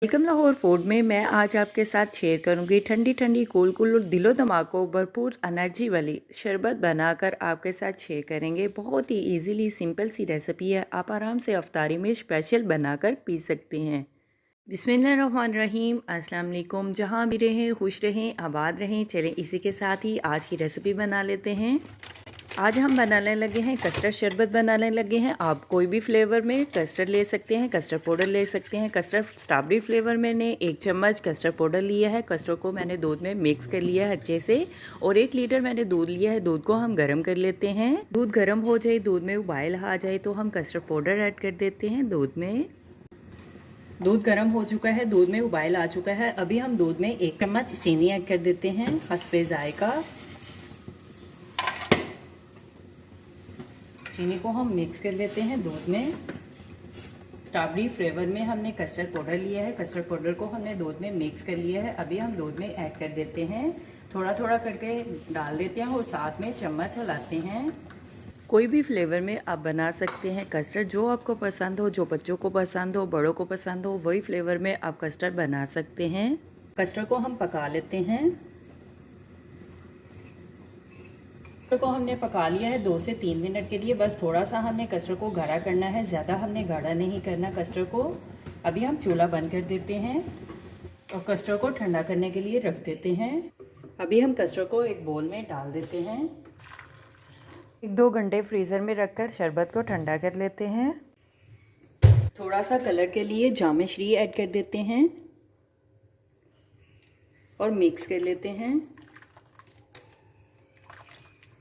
Welcome Lahore food में मैं आज आपके साथ शेयर करूंगी ठंडी ठंडी कूल कूल और दिलो दिमाग को भरपूर एनर्जी वाली शरबत बनाकर आपके साथ शेयर करेंगे। बहुत ही इजीली सिंपल सी रेसिपी है, आप आराम से अफ्तारी में स्पेशल बनाकर पी सकते हैं। बिस्मिल्लाहिर्रहमानिर्रहीम। अस्सलाम वालेकुम। जहाँ भी रहें खुश रहें आबाद रहें। चलें इसी के साथ ही आज की रेसिपी बना लेते हैं। आज हम बनाने लगे हैं कस्टर्ड शरबत बनाने लगे हैं। आप कोई भी फ्लेवर में कस्टर्ड ले सकते हैं, कस्टर्ड पाउडर ले सकते हैं। कस्टर्ड स्ट्रॉबेरी फ्लेवर मैंने 1 चम्मच कस्टर्ड पाउडर लिया है। कस्टर्ड को मैंने दूध में मिक्स कर लिया है अच्छे से और 1 लीटर मैंने दूध लिया है। दूध को हम गर्म कर लेते हैं। दूध गर्म हो जाए, दूध में उबाल आ जाए तो हम कस्टर्ड पाउडर ऐड कर देते हैं दूध में। दूध गर्म हो चुका है, दूध में उबाल आ चुका है। अभी हम दूध में 1 चम्मच चीनी ऐड कर देते हैं हस्बे जायका। चीनी को हम मिक्स कर लेते हैं दूध में। स्ट्रॉबेरी फ्लेवर में हमने कस्टर्ड पाउडर लिया है। कस्टर्ड पाउडर को हमने दूध में मिक्स कर लिया है। अभी हम दूध में ऐड कर देते हैं, थोड़ा थोड़ा करके डाल देते हैं और साथ में चम्मच हिलाते हैं। कोई भी फ्लेवर में आप बना सकते हैं कस्टर्ड, जो आपको पसंद हो, जो बच्चों को पसंद हो, बड़ों को पसंद हो, वही फ्लेवर में आप कस्टर्ड बना सकते हैं। कस्टर्ड को हम पका लेते हैं। कस्टर्ड को हमने पका लिया है 2 से 3 मिनट के लिए। बस थोड़ा सा हमने कस्टर्ड को गाढ़ा करना है, ज़्यादा हमने गाढ़ा नहीं करना कस्टर्ड को। अभी हम चूल्हा बंद कर देते हैं और कस्टर्ड को ठंडा करने के लिए रख देते हैं। अभी हम कस्टर्ड को एक बोल में डाल देते हैं। 1-2 घंटे फ्रीज़र में रखकर शरबत को ठंडा कर लेते हैं। थोड़ा सा कलर के लिए जामेश्री ऐड कर देते हैं और मिक्स कर लेते हैं।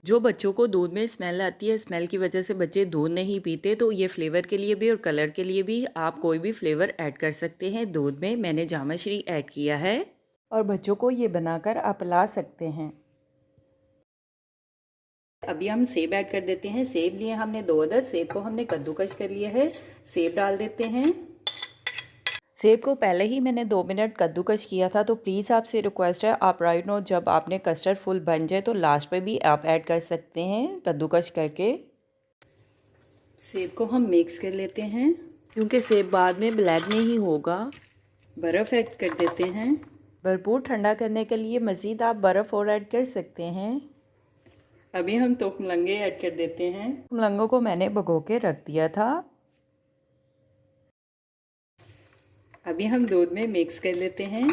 जो बच्चों को दूध में स्मेल आती है, स्मेल की वजह से बच्चे दूध नहीं पीते, तो ये फ्लेवर के लिए भी और कलर के लिए भी आप कोई भी फ्लेवर ऐड कर सकते हैं दूध में। मैंने जामाश्री ऐड किया है और बच्चों को ये बनाकर आप पिला सकते हैं। अभी हम सेब ऐड कर देते हैं। सेब लिए हमने 2 अदद। सेब को हमने कद्दूकश कर लिया है। सेब डाल देते हैं। सेब को पहले ही मैंने 2 मिनट कद्दूकश किया था, तो प्लीज़ आपसे रिक्वेस्ट है, आप राइट नो जब आपने कस्टर्ड फुल बन जाए तो लास्ट पे भी आप ऐड कर सकते हैं कद्दूकश करके। सेब को हम मिक्स कर लेते हैं क्योंकि सेब बाद में ब्लैक नहीं होगा। बर्फ़ ऐड कर देते हैं। भरपूर ठंडा करने के लिए मज़ीद आप बर्फ़ और ऐड कर सकते हैं। अभी हम तुखमलंगे ऐड कर देते हैं। तुखमलंगों को मैंने भिगो के रख दिया था। अभी हम दूध में मिक्स कर लेते हैं।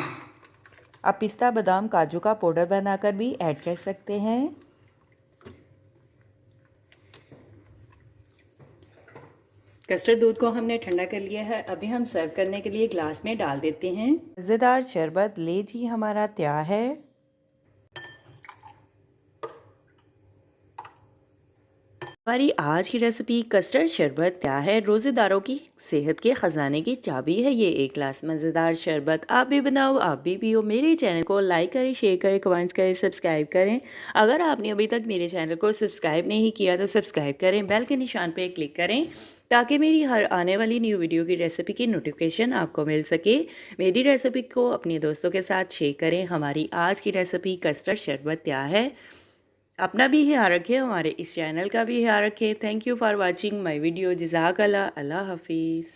आप पिस्ता बादाम काजू का पाउडर बनाकर भी ऐड कर सकते हैं। कस्टर्ड दूध को हमने ठंडा कर लिया है। अभी हम सर्व करने के लिए ग्लास में डाल देते हैं। मज़ेदार शरबत ले जी हमारा तैयार है। हमारी आज की रेसिपी कस्टर्ड शरबत क्या है। रोज़ेदारों की सेहत के ख़जाने की चाबी है ये एक गिलास मज़ेदार शरबत। आप भी बनाओ, आप भी पियो। मेरे चैनल को लाइक करें, शेयर करें, कमेंट्स करें, सब्सक्राइब करें। अगर आपने अभी तक मेरे चैनल को सब्सक्राइब नहीं किया तो सब्सक्राइब करें, बेल के निशान पर क्लिक करें ताकि मेरी हर आने वाली न्यू वीडियो की रेसिपी की नोटिफिकेशन आपको मिल सके। मेरी रेसिपी को अपने दोस्तों के साथ शेयर करें। हमारी आज की रेसिपी कस्टर्ड शरबत क्या है। अपना भी ख्याल रखें, हमारे इस चैनल का भी ख्याल रखें। Thank you for watching my video. जज़ाकल्लाह। अल्लाह हाफिज़।